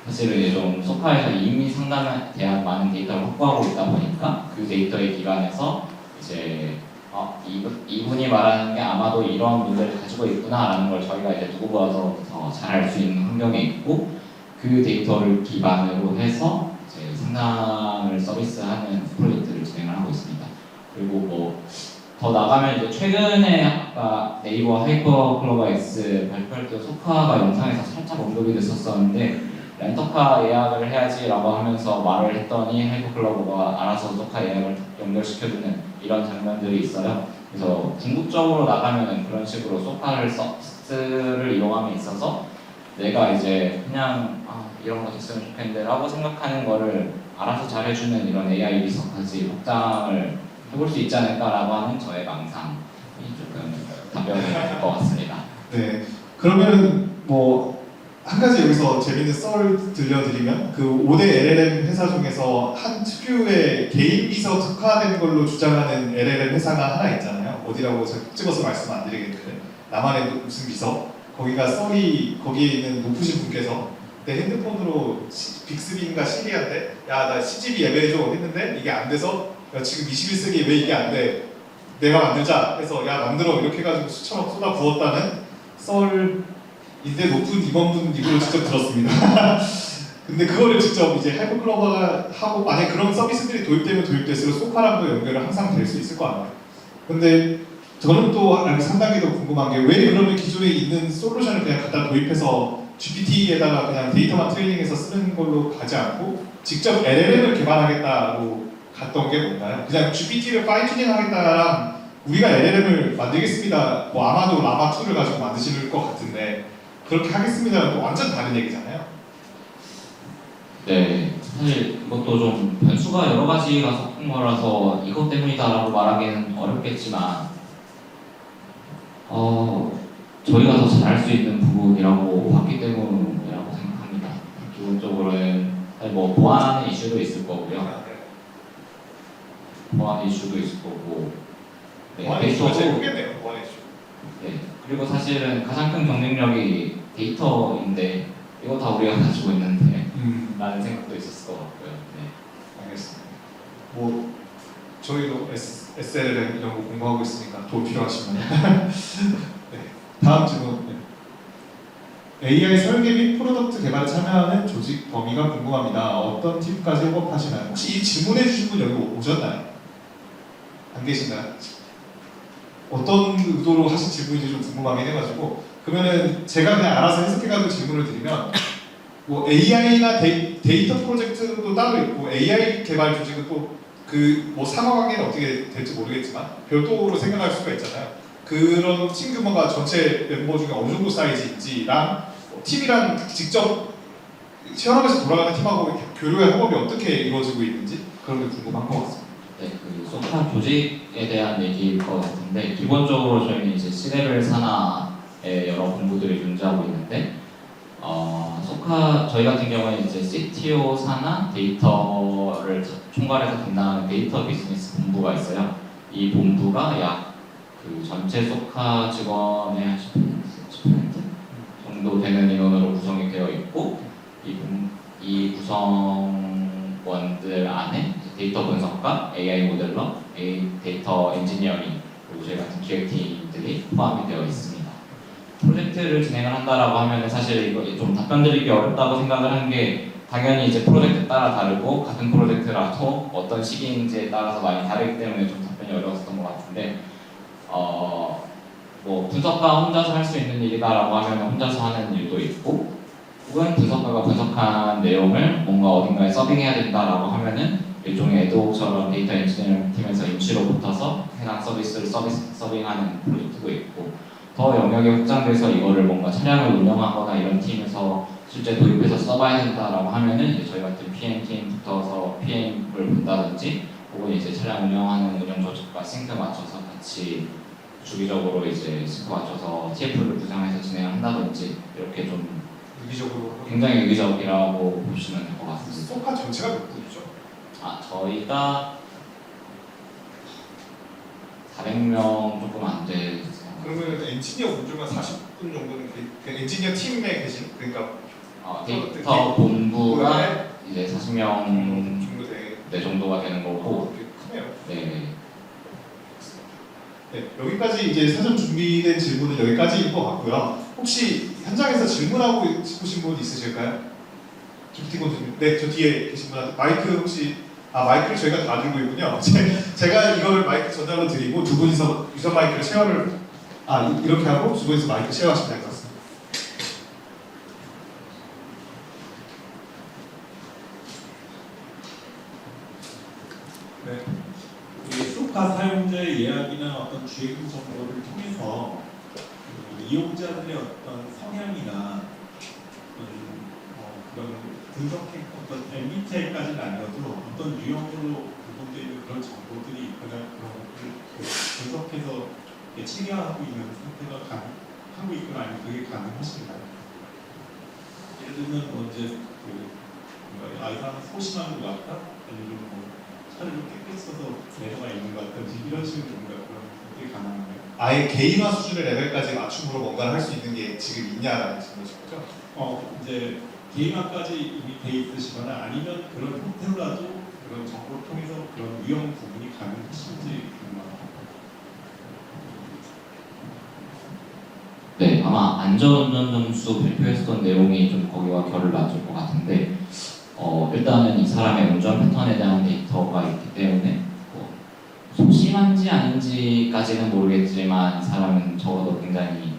사실은 이제 좀 소카에서 이미 상담에 대한 많은 데이터를 확보하고 있다 보니까 그 데이터의 기반에서 이제 이분이 말하는 게 아마도 이런 문제를 가지고 있구나라는 걸 저희가 이제 누구보다도 더 잘 알 수 있는 환경에 있고 그 데이터를 기반으로 해서 이제 상담을 서비스하는 프로젝트를 진행을 하고 있습니다. 그리고 뭐 더 나가면 이제 최근에 아까 네이버 하이퍼 클로버 X 발표할 때 소카가 영상에서 살짝 언급이 됐었었는데 렌터카 예약을 해야지라고 하면서 말을 했더니 하이퍼 클로버가 알아서 소카 예약을 연결시켜주는 이런 장면들이 있어요. 그래서 궁극적으로 나가면은 그런 식으로 소카를 서비스를 이용함에 있어서 내가 이제 그냥 이런 거 됐으면 좋겠는데 라고 생각하는 거를 알아서 잘해주는 이런 AI 비서까지 확장을 해볼 수 있지 않을까라고 하는 저의 망상이 조금 답변이 될 것 같습니다. 네. 그러면 뭐 한 가지 여기서 재밌는 썰을 들려드리면 그 5대 LLM 회사 중에서 한 특유의 개인 비서 특화된 걸로 주장하는 LLM 회사가 하나 있잖아요. 어디라고 제가 찍어서 말씀 안 드리겠는데 나만의 무슨 비서 거기가 썰이 거기에 있는 높으신 분께서 내 핸드폰으로 빅스비인가 시리한테 야 나 CGV 예매해줘 했는데 이게 안 돼서 야, 지금 21세기에 왜 이게 안 돼? 내가 만들자 해서 야 만들어 이렇게 해가지고 수천억 쏟아 부었다는 썰인데 높은 임원분 입으로 직접 들었습니다. 근데 그거를 직접 이제 하이퍼클로버가 하고 만약 그런 서비스들이 도입되면 도입될수록 소카랑도 연결을 항상 될 수 있을 거 아니에요. 근데 저는 또 상당히 더 궁금한 게 왜 그러면 기존에 있는 솔루션을 그냥 갖다 도입해서 GPT에다가 그냥 데이터만 트레이닝해서 쓰는 걸로 가지 않고 직접 LLM을 개발하겠다고 갔던 게 뭔가요? 그냥 GPT를 파인튜닝 하겠다랑 우리가 LLM을 만들겠습니다. 뭐 아마도 라마2를 가지고 만드실 것 같은데 그렇게 하겠습니다는 또 완전 다른 얘기잖아요. 네, 사실 이것도 좀 변수가 여러 가지가 섞인 거라서 이것 때문이다라고 말하기는 어렵겠지만 저희가 더 잘할 수 있는 부분이라고 봤기 때문이라고 생각합니다. 기본적으로는 사실 뭐 보안 이슈도 있을 거고요. 보안 이슈도 있을 거고 보안 이슈가 제일 크겠네요. 보안 이슈. 네, 그리고 사실은 가장 큰 경쟁력이 데이터인데 이거 다 우리가 가지고 있는데 라는 생각도 있었을 것 같고요. 네. 알겠습니다. 뭐 저희도 SLM 이런 거 공부하고 있으니까 도움 필요하시면 네. 다음 질문. 네. AI 설계 및 프로덕트 개발에 참여하는 조직 범위가 궁금합니다. 어떤 팀까지 협업하시나요? 혹시 이 질문해 주신 분 여기 오셨나요? 안 계신가요? 어떤 의도로 하신 질문인지 좀 궁금하긴 해가지고 그러면은 제가 그냥 알아서 해석해가지고 질문을 드리면 뭐 AI나 데이터 프로젝트도 따로 있고 AI 개발 조직은 또 그 뭐 상호관계는 어떻게 될지 모르겠지만 별도로 생각할 수가 있잖아요. 그런 팀 규모가 전체 멤버 중에 어느 정도 사이즈인지랑 팀이랑 직접 현업에서 돌아가는 팀하고 교류의 협업이 어떻게 이루어지고 있는지 그런 게 궁금한 것 같습니다. 네, 그 소카 조직에 대한 얘기일 것 같은데 기본적으로 저희는 이제 C레벨 산하에 여러 본부들이 존재하고 있는데 소카 저희 같은 경우에 이제 CTO 산하 데이터를 총괄해서 담당하는 데이터 비즈니스 본부가 있어요. 이 본부가 약 그 전체 소카 직원의 한 10% 정도 되는 인원으로 구성이 되어 있고 이 구성원들 안에 데이터 분석가, AI 모델러, 데이터 엔지니어링 그리고 저희 같은 기획팀들이 포함이 되어 있습니다. 프로젝트를 진행을 한다라고 하면 사실 이거 좀 답변드리기 어렵다고 생각을 한 게 당연히 이제 프로젝트 따라 다르고 같은 프로젝트라도 어떤 시기인지에 따라서 많이 다르기 때문에 좀 답변이 어려웠던 것 같은데 뭐 분석가 혼자서 할 수 있는 일이다라고 하면 혼자서 하는 일도 있고 혹은 분석가가 분석한 내용을 뭔가 어딘가에 서빙해야 된다라고 하면은 일종의 에도처럼 데이터 엔지니어링 팀에서 임시로 붙어서 해당 서비스를 서빙하는 프로젝트도 있고 더 영역이 확장돼서 이거를 뭔가 차량을 운영하거나 이런 팀에서 실제 도입해서 써봐야 된다라고 하면은 이제 저희 같은 PM 팀부터서 PM을 본다든지 혹은 이제 차량 운영하는 운영 조직과 싱크 맞춰서 같이 주기적으로 이제 싱크 맞춰서 TF를 구상해서 진행한다든지 이렇게 좀 유기적으로 굉장히 유기적이라고 보시면 될 것 같습니다. 소카 전체가 몇 분이죠? 저희가 400명 조금 안 되죠. 그러면 엔지니어 분 중에 40분 정도는 그 엔지니어 팀에 계신 그러니까 데이터 본부가 이제 40명 정도 돼. 네 정도가 되는 거고 꽤 크네요. 네. 네, 여기까지 이제 사전 준비된 질문은 여기까지일 것 같고요. 혹시 현장에서 질문하고 싶으신 분 있으실까요? 기프티콘 네, 저 뒤에 계신 분한테 마이크 혹시 마이크를 저희가 다 들고 있군요. 제가 이걸 마이크 전달로 드리고 두 분이서 유선 마이크를 쉐어를 이렇게 하고 두 분이서 마이크 쉐어하시면 될 것 같습니다. 네. 우리 소카 사용자의 예약이나 어떤 주행 정보를 통해서 그 이용자들의 어떤 성향이나 그런 분석해 어떤 MBTI까지는 아니어도 어떤 유형으로 구분되어 있는 그런 정보들이 있거나 그런 것들을 분석해서 체계화하고 있는 상태가 하고 있거나 아니면 그게 가능하신가요? 예를 들면 뭐 이제 이 사람 소심한 것 같다? 아니면 뭐 차를 깨끗이 써서 내려가 있는 것 같든지 이런 식으로 뭔가 그런 것들이 가능한가요? 아예 개인화 수준의 레벨까지 맞춤으로 뭔가를 할 수 있는 게 지금 있냐라는 질문이신 거죠? 이제 개인화까지 이미 돼 있으시거나 아니면 그런 형태로라도 그런 정보를 통해서 그런 유형 부분이 가능하신지 궁금합니다. 네, 아마 안전운전 점수 발표했었던 내용이 좀 거기와 결을 맞을 것 같은데 일단은 이 사람의 운전 패턴에 대한 데이터가 있기 때문에 소심한지 아닌지까지는 모르겠지만 이 사람은 적어도 굉장히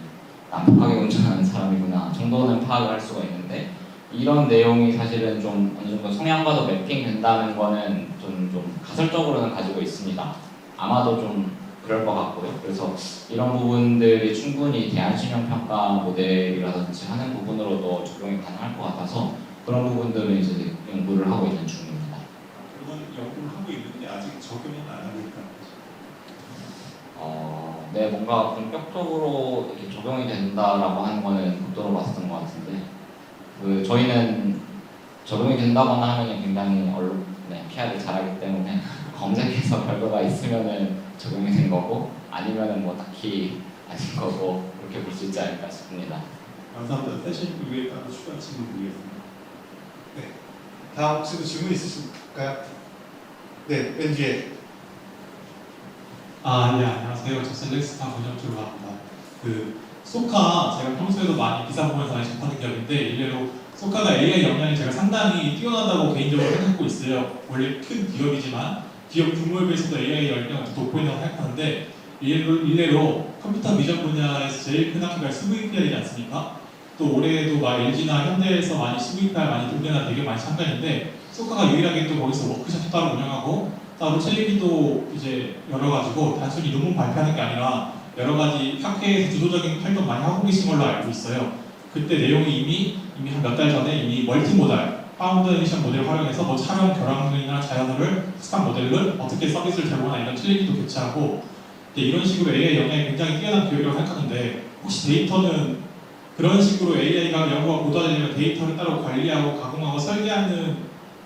난폭하게 운전하는 사람이구나 정도는 파악을 할 수가 있는데 이런 내용이 사실은 좀 어느 정도 성향과도 매핑된다는 거는 좀 가설적으로는 가지고 있습니다. 아마도 좀 그럴 것 같고요. 그래서 이런 부분들이 충분히 대안신용평가 모델이라든지 하는 부분으로도 적용이 가능할 것 같아서 그런 부분들은 이제 연구를 하고 있는 중입니다. 그건 연구를 하고 있는데 아직 적용은 안 하고 있다는 거죠. 네, 뭔가 본격적으로 이렇게 적용이 된다라고 하는 거는 못 들어봤었던 것 같은데 저희는 적용이 된다거나 하면 굉장히 PR을 잘하기 때문에 검색해서 결과가 있으면은 적용이 된 거고 아니면은 뭐 딱히 아닌 거고 그렇게 볼 수 있지 않을까 싶습니다. 감사합니다. 세션 이후에 따로 추가 질문 드리겠습니다. 다음 혹시 또 질문 있으실까요? 네, 맨 뒤에. 네, 안녕하세요. 저 셀렉스타 권혁주로 합니다. 소카 제가 평소에도 많이 기사 보면서 많이 접하는 기업인데 일례로 소카가 AI 역량이 제가 상당히 뛰어나다고 개인적으로 생각하고 있어요. 원래 큰 기업이지만 기업 규모에 비해서도 AI 역량을 돋보인다고 생각하는데 일례로 컴퓨터 비전 분야에서 제일 큰 학교가 CVPR이지 않습니까? 또 올해에도 막 LG나 현대에서 많이 CVPR 많이 등재나 되게 많이 참가했는데 소카가 유일하게 또 거기서 워크숍 따로 운영하고 따로 챌린지도 이제 열어가지고 단순히 논문 발표하는 게 아니라 여러 가지 학회에서 주도적인 활동 많이 하고 계신 걸로 알고 있어요. 그때 내용이 이미 한 몇 달 전에 이미 멀티모달 파운데이션 모델을 활용해서 뭐 촬영, 결합물이나 자연어를 스탑 모델을 어떻게 서비스를 제공하나 이런 챌린지도 개최하고 이런 식으로 AI 역량이 굉장히 뛰어난 기업이라고 생각하는데 혹시 데이터는 그런 식으로 AI가 연구가 고도화되면 데이터를 따로 관리하고 가공하고 설계하는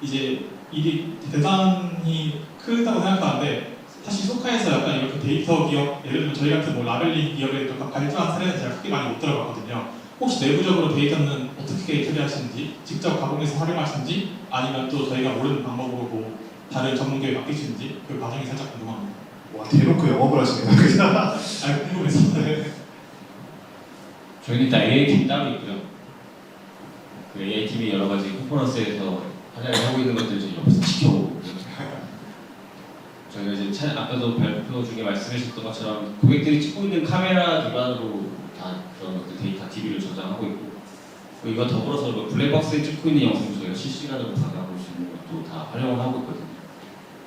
이제 일이 대단히 크다고 생각하는데 사실 소카에서 약간 이렇게 데이터 기업 예를 들면 저희 같은 뭐 라벨링 기업에 또 발전한 사례는 제가 크게 많이 못 들어봤거든요. 혹시 내부적으로 데이터는 어떻게 처리하시는지 직접 가공해서 활용하시는지 아니면 또 저희가 모르는 방법으로 뭐 다른 전문가에 맡기시는지 그 과정이 살짝 궁금합니다. 와, 대놓고 영업을 하시네요. 그냥. 궁금해서. 저희는 일단 AI팀이 따로 있고요. 그 AI팀이 여러 가지 컨퍼런스에서 활약을 하고 있는 것들을 저희 옆에서 지켜보고 저희가 이제 아까도 발표 중에 말씀하셨던 것처럼 고객들이 찍고 있는 카메라 기반으로 다 그런 것들 데이터 DB를 저장하고 있고 이거 더불어서 뭐 블랙박스에 찍고 있는 영상도 저희가 실시간으로 받아볼 수 있는 것도 다 활용을 하고 있거든요.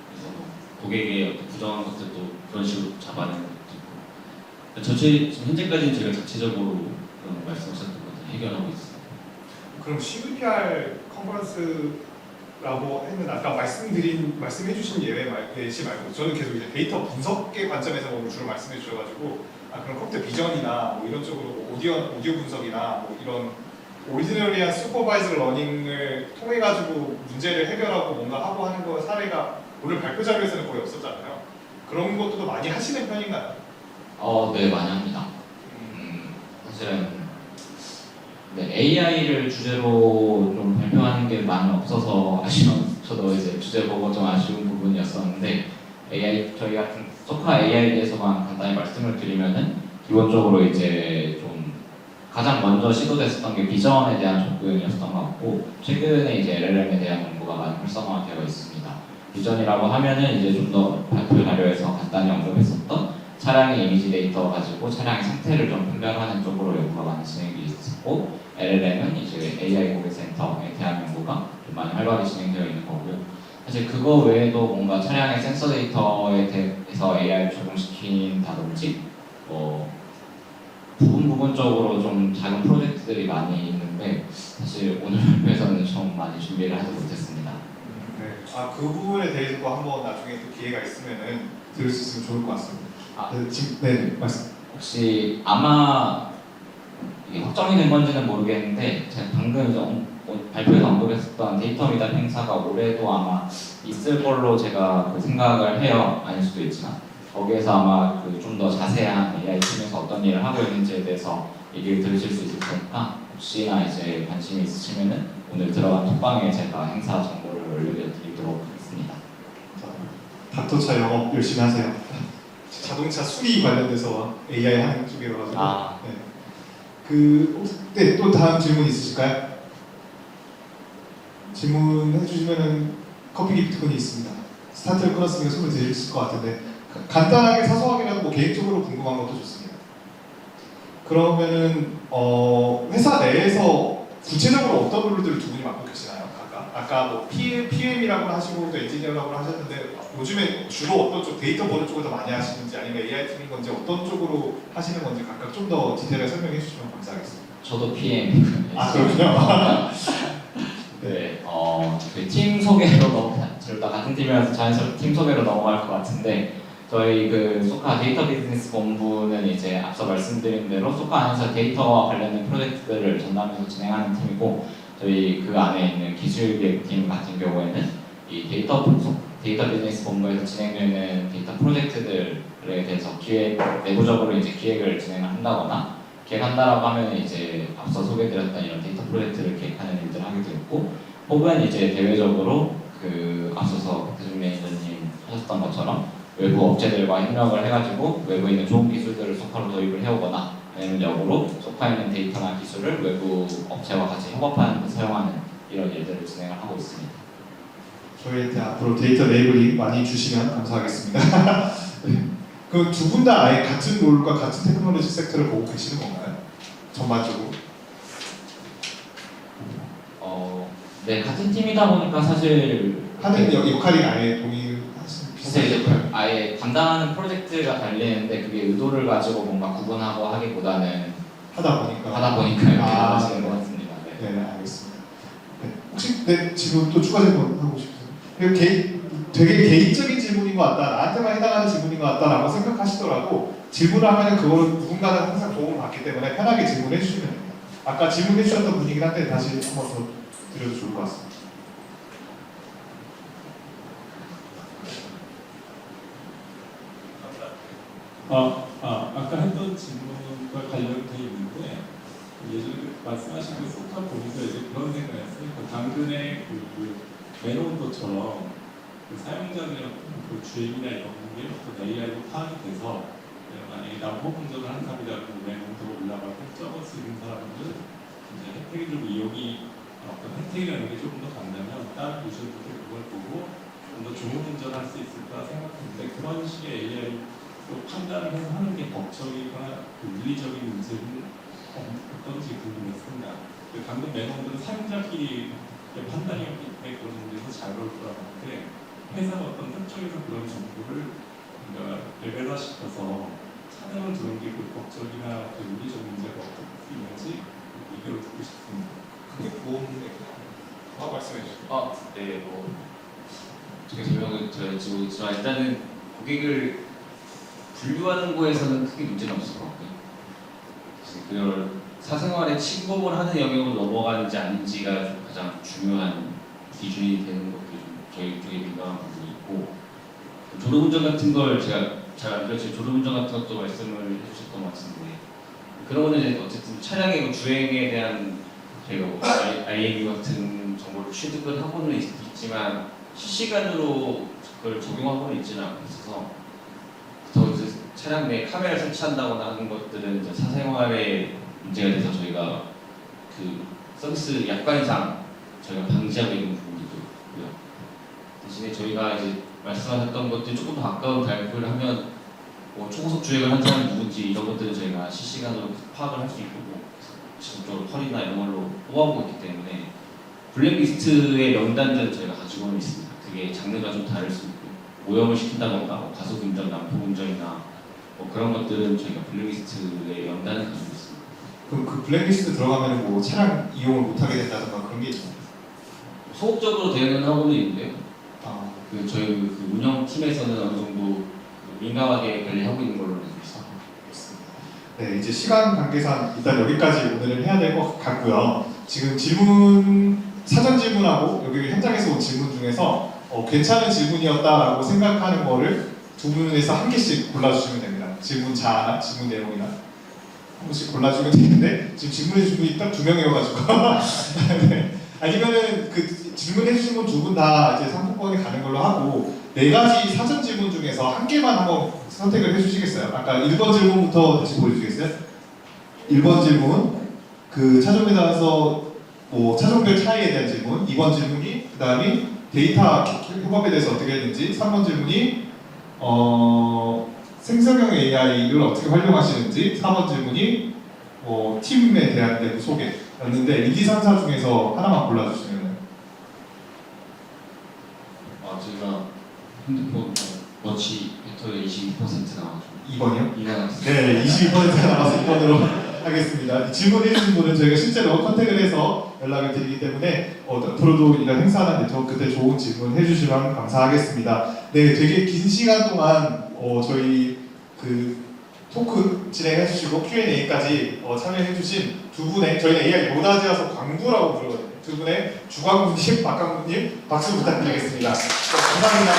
그래서 뭐 고객의 어떤 부정한 것들도 그런 식으로 잡아내는 것도 있고 전체 지금 현재까지는 저희가 자체적으로 그런 말씀하셨던 것들 해결하고 있습니다. 그럼 CVPR 컨퍼런스라고 했는 아까 말씀해주신 예시 말고 저는 계속 이제 데이터 분석의 관점에서 오늘 주로 말씀해 주셔가지고 그런 컴퓨터 비전이나 뭐 이런 쪽으로 오디오 분석이나 뭐 이런 오리지널리한 슈퍼바이즈 러닝을 통해 가지고 문제를 해결하고 뭔가 하고 하는 거 사례가 오늘 발표 자료에서는 거의 없었잖아요. 그런 것도 많이 하시는 편인가요? 네, 많이 합니다. 사실은 AI를 주제로 좀 발표하는 게 많이 없어서 저도 이제 주제 보고 좀 아쉬운 부분이었었는데 저희 같은 소카 AI에 대해서만 간단히 말씀을 드리면은 기본적으로 이제 좀 가장 먼저 시도됐었던 게 비전에 대한 접근이었던 것 같고 최근에 이제 LLM에 대한 연구가 많이 활성화되어 있습니다. 비전이라고 하면은 이제 좀 더 발표 자료에서 간단히 언급했었던 차량의 이미지 데이터 가지고 차량의 상태를 좀 판별하는 쪽으로 연구가 많이 진행되어 있었고 LLM은 이제 AI 고객센터에 대한 연구가 좀 많이 활발히 진행되어 있는 거고요. 사실 그거 외에도 뭔가 차량의 센서 데이터에 대해서 AI를 적용시킨다든지 부분적으로 좀 작은 프로젝트들이 많이 있는데 사실 오늘 발표에서는 좀 많이 준비를 하지 못했습니다. 네. 그 부분에 대해서도 한번 나중에 또 기회가 있으면은 들을 수 있으면 좋을 것 같습니다. 네, 지금 네, 말씀. 혹시 아마 이게 확정이 된 건지는 모르겠는데 제가 방금 이제 발표에서 언급했었던 데이터 미답 행사가 올해도 아마 있을 걸로 제가 생각을 해요. 아닐 수도 있지만 거기에서 아마 좀 더 자세한 AI 팀에서 어떤 일을 하고 있는지에 대해서 얘기를 들으실 수 있을 테니까 혹시나 이제 관심이 있으시면은 오늘 들어간 톡방에 제가 행사 정보를 올려드리도록 하겠습니다. 닥터차 영업 열심히 하세요. 자동차 수리 관련돼서 AI 하는 쪽이라 가지고. 네, 또 다음 질문 있으실까요? 질문해 주시면은 커피 기프트콘이 있습니다. 스타트를 끊었으니까 손을 드실 것 같은데 간단하게 사소하게라도 뭐 개인적으로 궁금한 것도 좋습니다. 그러면은 회사 내에서 구체적으로 어떤 롤들을 두 분이 맡고 계시나요? 아까 뭐 PM이라고 하시고 또 엔지니어라고 하셨는데 요즘에 주로 어떤 쪽 데이터 보는 쪽을 더 많이 하시는지 아니면 AI 팀인 건지 어떤 쪽으로 하시는 건지 각각 좀 더 디테일하게 설명해 주시면 감사하겠습니다. 저도 PM이고요. 그렇군요. 네, 그 팀 소개로 둘 다 같은 팀이라서 자연스럽게 팀 소개로 넘어갈 것 같은데 저희 그 소카 데이터 비즈니스 본부는 이제 앞서 말씀드린 대로 소카 안에서 데이터와 관련된 프로젝트들을 전담해서 진행하는 팀이고 저희 그 안에 있는 기술기획팀 같은 경우에는 이 데이터 비즈니스 본부에서 진행되는 데이터 프로젝트들에 대해서 내부적으로 이제 기획을 진행을 한다거나 기획한다라고 하면 이제 앞서 소개드렸던 이런 데이터 프로젝트를 기획하는 일들을 하게 되었고 혹은 이제 대외적으로 그 앞서서 박태준 매니저님 하셨던 것처럼 외부 업체들과 협력을 해가지고 외부에 있는 좋은 기술들을 소카로 도입을 해오거나 아니면 역으로 소카에 있는 데이터나 기술을 외부 업체와 같이 협업하는 사용하는 이런 일들을 진행을 하고 있습니다. 저희한테 앞으로 데이터 레이블링 많이 주시면 감사하겠습니다. 그 두 분 다 아예 같은 롤과 같은 테크놀로지 섹터를 보고 계시는 건가요? 전반적으로? 네, 같은 팀이다 보니까 사실 하는 역할이 아예 동일하신 사실 이제 아예 담당하는 프로젝트가 달리는데 그게 의도를 가지고 뭔가 구분하고 하기보다는 하다 보니까 이렇게 나가시는 것 같습니다. 네. 네, 알겠습니다. 네, 혹시 지금 또 추가 질문 하고 싶으세요? 되게 개인적인 질문인 것 같다, 나한테만 해당하는 질문인 것 같다라고 생각하시더라도 질문을 하면 그걸 누군가는 항상 도움을 받기 때문에 편하게 질문해 주시면 됩니다. 아까 질문해 주셨던 분이긴 한데 다시 한 번 더 드려도 좋을 것 같습니다. 아까 했던 질문과 관련되어 있는데 예전에 말씀하신 그 소카 보면서 이제 그런 생각했어요. 당근의 그 맨온도처럼 그 사용자들의 그 주행이나 이런 게 어떤 AI로 파악이 돼서 만약에 남포 운전을 한 사람이라고 맨온도가 올라가고 적을 수 있는 사람들 이제 혜택이 좀 이용이 어떤 혜택이라는 게 조금 더 간다면 다른 유저들도 그걸 보고 좀 더 좋은 운전을 할 수 있을까 생각했는데 그런 식의 AI 또 판단을 해서 하는 게 법적이거나 윤리적인 문제는 어떤지 궁금했습니다. 방금 맨온들은 사용자끼리 판단이 없기 때문에 그런 문제에서 잘 나올 거라고 하는데 회사가 어떤 특정에서 그런 정보를 레벨화시켜서 차량을 두는 게 그 법적이나 윤리적 문제가 어떻게 있는지 얘기를 듣고 싶습니다. 그게 보험인데 말씀해 주시죠. 네, 어떻게 설명을 드릴지 모르겠지만 일단은 고객을 분류하는 거에서는 크게 문제는 없을 것 같고요. 그걸 사생활에 침범을 하는 영역으로 넘어가는지 아닌지가 좀 가장 중요한 기준이 되는 것도 좀 저희 쪽에 민감한 부분이 있고 졸음운전 같은 걸 제가 잘 안 들었지만 졸음운전 같은 것도 말씀을 해주셨던 것 같은데 그런 거는 이제 어쨌든 차량의 주행에 대한 저희가 IAB 같은 정보를 취득을 하고는 있지만 실시간으로 그걸 적용하고는 있지는 않고 있어서 더 이제 차량 내 카메라를 설치한다거나 하는 것들은 이제 사생활에 문제가 돼서 저희가 그 서비스 약관상 저희가 방지하고 있는 부분도 있고요. 대신에 저희가 이제 말씀하셨던 것들이 조금 더 가까운 발표를 하면 뭐 초고속 주행을 한 사람이 누군지 이런 것들은 저희가 실시간으로 파악을 할 수 있고 지속적으로 펄이나 이런 걸로 뽑아보고 있기 때문에 블랙리스트의 명단들은 저희가 가지고는 있습니다. 그게 장르가 좀 다를 수 있고 오염을 시킨다던가 뭐 가속 운전, 난폭 운전이나 뭐 그런 것들은 저희가 블랙리스트의 명단을 가지고 있습니다. 그럼 그 블랙리스트 들어가면 뭐 차량 이용을 못하게 된다던가 그런 게 있나요? 소극적으로 대응을 하고는 있는데요. 아, 그 저희 그 운영팀에서는 어느 정도 민감하게 관리하고 있는 걸로 알고 있습니다. 네, 이제 시간 관계상 일단 여기까지 오늘은 해야 될 것 같고요. 지금 질문, 사전 질문하고 여기 현장에서 온 질문 중에서 괜찮은 질문이었다라고 생각하는 거를 두 분에서 한 개씩 골라주시면 됩니다. 질문 자나 질문 내용이나 한 분씩 골라주면 되는데 지금 질문해 주신 분이 딱 2명이어가지고 네. 아니면은 그 질문해 주신 분 두 분 다 이제 상품권이 가는 걸로 하고 4가지 사전 질문 중에서 한 개만 한번 선택을 해주시겠어요? 아까 1번 질문부터 다시 보여주시겠어요? 1번 질문 그 차종에 따라서 뭐 차종별 차이에 대한 질문 2번 질문이 그 다음이 데이터 협업에 대해서 어떻게 했는지 3번 질문이 생성형 AI를 어떻게 활용하시는지 4번 질문이 팀에 대한 내부 소개였는데 1, 2, 3, 4 중에서 하나만 골라주시면 제가 핸드폰 워치 배터리 22% 나와가지고 2번이요? 이해가 네, 22%가 남아서 2번으로 하겠습니다. 질문해 주신 분은 저희가 실제로 컨택을 해서 연락을 드리기 때문에 앞으로도 이런 행사나 네트워크 때 좋은 질문 해주시면 감사하겠습니다. 네, 되게 긴 시간 동안 저희 그 토크 진행해 주시고 Q&A까지 참여해 주신 두 분의 저희는 AI 로다지아서 광부라고 부르거든요. 두 분의 주광부님, 박광부님 박수 부탁드리겠습니다. 감사합니다.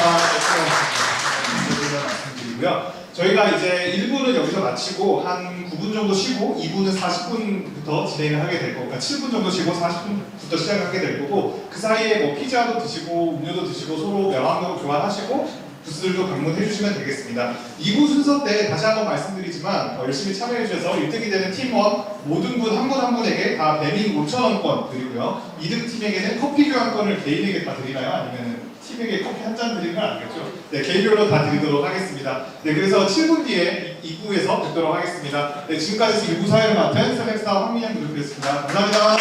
말씀드리고요. 저희가 이제 1부는 여기서 마치고 한 9분 정도 쉬고 2부는 40분부터 진행을 하게 될 거고, 그러니까 7분 정도 쉬고 40분부터 시작을 하게 될 거고, 그 사이에 뭐 피자도 드시고 음료도 드시고 서로 명함도 교환하시고 부스들도 방문해 주시면 되겠습니다. 2부 순서 때 다시 한번 말씀드리지만 열심히 참여해 주셔서 1등이 되는 팀원 모든 분 한 분 한 분에게 다 배민 5,000원권 드리고요. 2등 팀에게는 커피 교환권을 개인에게 다 드리나요? 아니면 팀에게 커피 한 잔 드리는 건 아니겠죠? 네, 개인별로 다 드리도록 하겠습니다. 네, 그래서 7분 뒤에 2부에서 뵙도록 하겠습니다. 네, 지금까지 1부 사회를 맡은 셀렉스타 황민영 그룹이었습니다. 감사합니다.